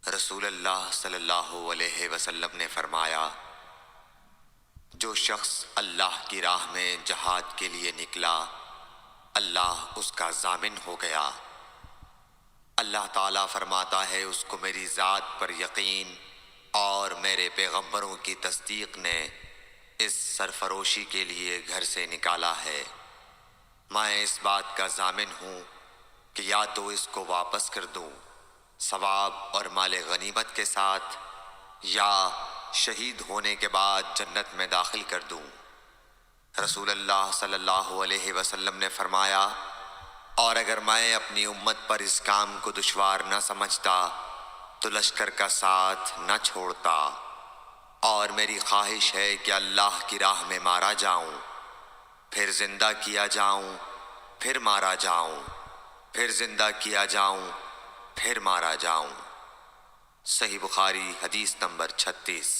رسول اللہ صلی اللہ علیہ وسلم نے فرمایا، جو شخص اللہ کی راہ میں جہاد کے لیے نکلا، اللہ اس کا ضامن ہو گیا۔ اللہ تعالیٰ فرماتا ہے، اس کو میری ذات پر یقین اور میرے پیغمبروں کی تصدیق نے اس سرفروشی کے لیے گھر سے نکالا ہے۔ میں اس بات کا ضامن ہوں کہ یا تو اس کو واپس کر دوں ثواب اور مال غنیمت کے ساتھ، یا شہید ہونے کے بعد جنت میں داخل کر دوں۔ رسول اللہ صلی اللہ علیہ وسلم نے فرمایا، اور اگر میں اپنی امت پر اس کام کو دشوار نہ سمجھتا تو لشکر کا ساتھ نہ چھوڑتا، اور میری خواہش ہے کہ اللہ کی راہ میں مارا جاؤں، پھر زندہ کیا جاؤں، پھر مارا جاؤں، پھر زندہ کیا جاؤں، پھر مارا جاؤں۔ صحیح بخاری حدیث نمبر 36۔